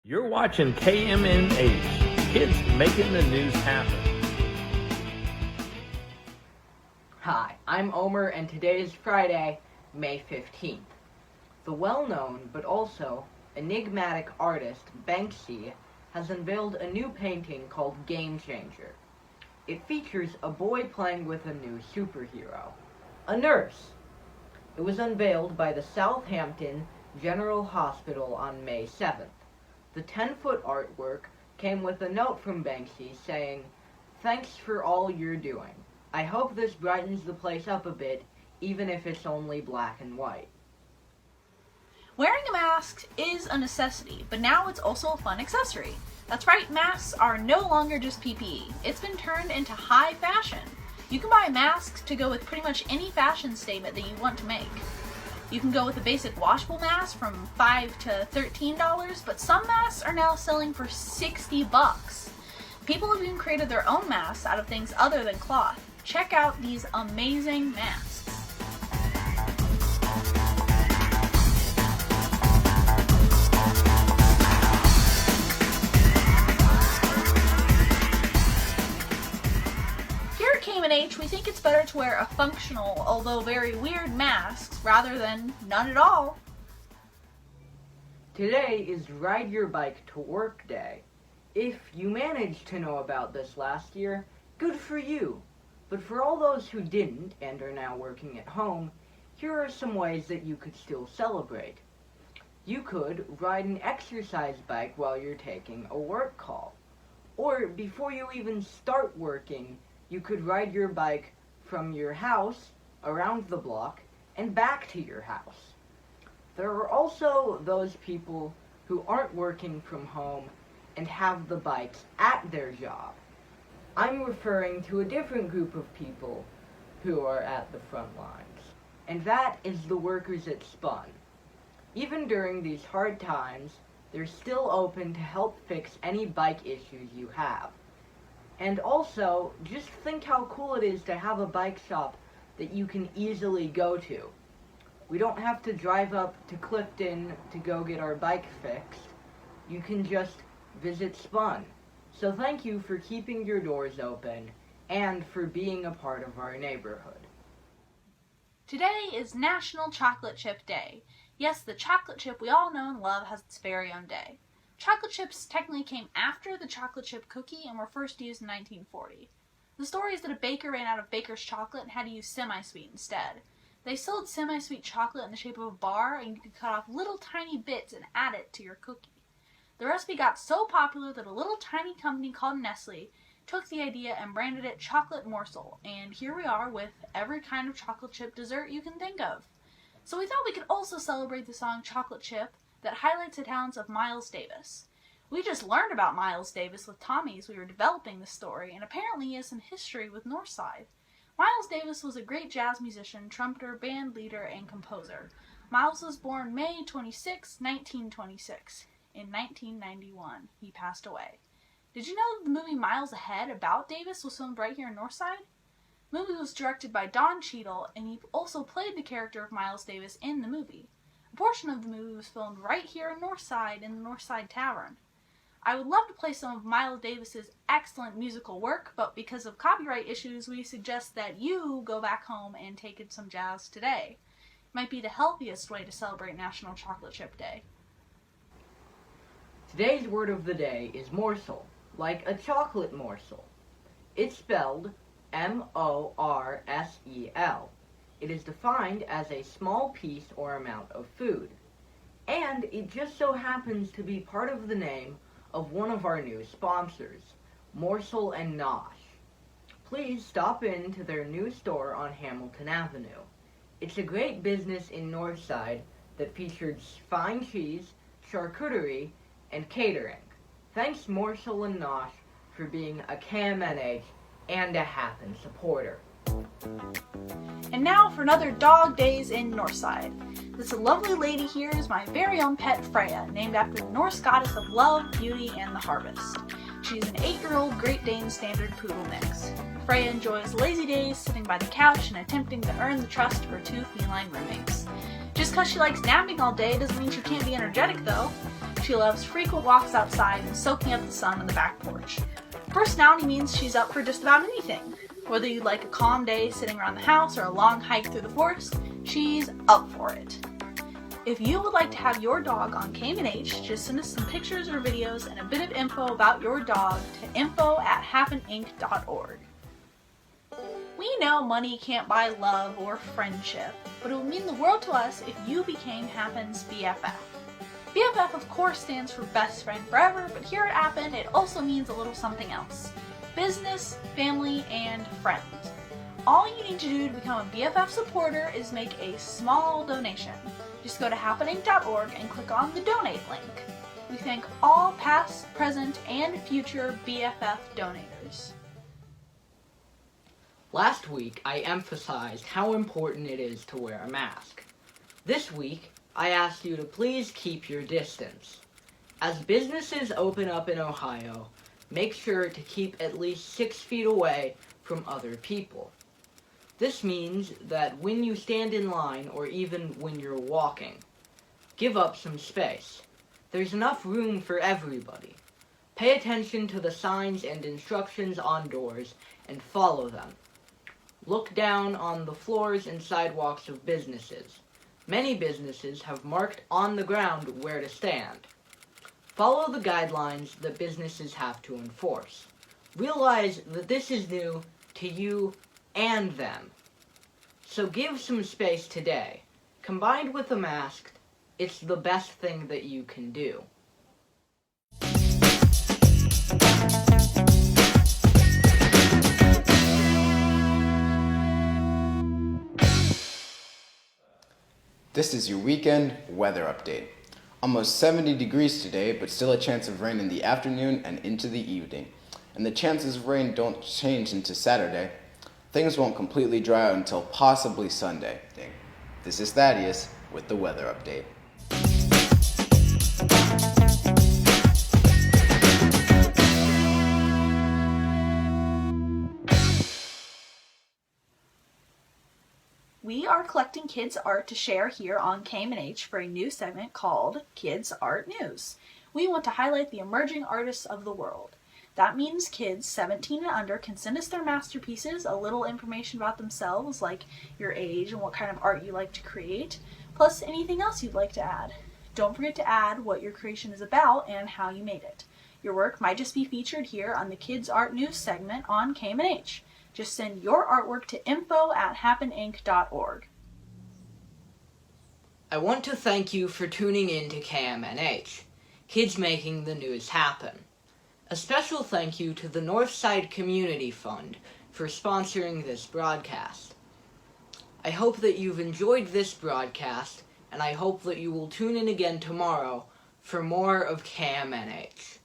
You're watching KMNH, kids making the news happen. Hi, I'm Omer, and today is Friday, May 15th. The well-known, but also enigmatic artist Banksy has unveiled a new painting called Game Changer. It features a boy playing with a new superhero, a nurse. It was unveiled by the Southampton General Hospital on May 7th. The 10-foot artwork came with a note from Banksy saying, "Thanks for all you're doing. I hope this brightens the place up a bit, even if it's only black and white." Wearing a mask is a necessity, but now it's also a fun accessory. That's right, masks are no longer just PPE. It's been turned into high fashion. You can buy masks to go with pretty much any fashion statement that you want to make. You can go with a basic washable mask from $5 to $13, but some masks are now selling for $60. People have even created their own masks out of things other than cloth. Check out these amazing masks. KMNH, we think it's better to wear a functional, although very weird mask, rather than none at all. Today is Ride Your Bike to Work Day. If you managed to know about this last year, good for you. But for all those who didn't and are now working at home, here are some ways that you could still celebrate. You could ride an exercise bike while you're taking a work call. Or before you even start working, you could ride your bike from your house, around the block, and back to your house. There are also those people who aren't working from home and have the bikes at their job. I'm referring to a different group of people who are at the front lines, and that is the workers at Spun. Even during these hard times, they're still open to help fix any bike issues you have. And also, just think how cool it is to have a bike shop that you can easily go to. We don't have to drive up to Clifton to go get our bike fixed. You can just visit Spun. So thank you for keeping your doors open and for being a part of our neighborhood. Today is National Chocolate Chip Day. Yes, the chocolate chip we all know and love has its very own day. Chocolate chips technically came after the chocolate chip cookie and were first used in 1940. The story is that a baker ran out of baker's chocolate and had to use semi-sweet instead. They sold semi-sweet chocolate in the shape of a bar, and you could cut off little tiny bits and add it to your cookie. The recipe got so popular that a little tiny company called Nestle took the idea and branded it Chocolate Morsel, and here we are with every kind of chocolate chip dessert you can think of. So we thought we could also celebrate the song Chocolate Chip that highlights the talents of Miles Davis. We just learned about Miles Davis with Tommy as we were developing the story, and apparently he has some history with Northside. Miles Davis was a great jazz musician, trumpeter, band leader, and composer. Miles was born May 26, 1926. In 1991, he passed away. Did you know the movie Miles Ahead about Davis was filmed right here in Northside? The movie was directed by Don Cheadle, and he also played the character of Miles Davis in the movie. A portion of the movie was filmed right here in Northside in the Northside Tavern. I would love to play some of Miles Davis's excellent musical work, but because of copyright issues, we suggest that you go back home and take in some jazz today. It might be the healthiest way to celebrate National Chocolate Chip Day. Today's word of the day is morsel, like a chocolate morsel. It's spelled M-O-R-S-E-L. It is defined as a small piece or amount of food. And it just so happens to be part of the name of one of our new sponsors, Morsel and Nosh. Please stop in to their new store on Hamilton Avenue. It's a great business in Northside that features fine cheese, charcuterie, and catering. Thanks Morsel and Nosh for being a KMNH and a Happen supporter. And now for another Dog Days in Northside. This lovely lady here is my very own pet Freya, named after the Norse goddess of love, beauty, and the harvest. She's an 8-year-old Great Dane Standard Poodle mix. Freya enjoys lazy days sitting by the couch and attempting to earn the trust of her 2 feline roommates. Just because she likes napping all day doesn't mean she can't be energetic though. She loves frequent walks outside and soaking up the sun on the back porch. Personality means she's up for just about anything. Whether you like a calm day sitting around the house or a long hike through the forest, she's up for it. If you would like to have your dog on Cayman-H, just send us some pictures or videos and a bit of info about your dog to info@happeninc.org. We know money can't buy love or friendship, but it would mean the world to us if you became Happen's BFF. BFF of course stands for Best Friend Forever, but here at Happen it also means a little something else. Business, family, and friends. All you need to do to become a BFF supporter is make a small donation. Just go to happeninc.org and click on the donate link. We thank all past, present, and future BFF donators. Last week, I emphasized how important it is to wear a mask. This week, I asked you to please keep your distance. As businesses open up in Ohio, make sure to keep at least 6 feet away from other people. This means that when you stand in line or even when you're walking, give up some space. There's enough room for everybody. Pay attention to the signs and instructions on doors and follow them. Look down on the floors and sidewalks of businesses. Many businesses have marked on the ground where to stand. Follow the guidelines that businesses have to enforce. Realize that this is new to you and them. So give some space today. Combined with a mask, it's the best thing that you can do. This is your weekend weather update. Almost 70 degrees today, but still a chance of rain in the afternoon and into the evening. And the chances of rain don't change into Saturday. Things won't completely dry out until possibly Sunday. This is Thaddeus with the weather update. We are collecting kids' art to share here on Cayman-H for a new segment called Kids Art News. We want to highlight the emerging artists of the world. That means kids 17 and under can send us their masterpieces, a little information about themselves, like your age and what kind of art you like to create, plus anything else you'd like to add. Don't forget to add what your creation is about and how you made it. Your work might just be featured here on the Kids Art News segment on Cayman-H. Just send your artwork to info@happeninc.org. I want to thank you for tuning in to KMNH, Kids Making the News Happen. A special thank you to the Northside Community Fund for sponsoring this broadcast. I hope that you've enjoyed this broadcast, and I hope that you will tune in again tomorrow for more of KMNH.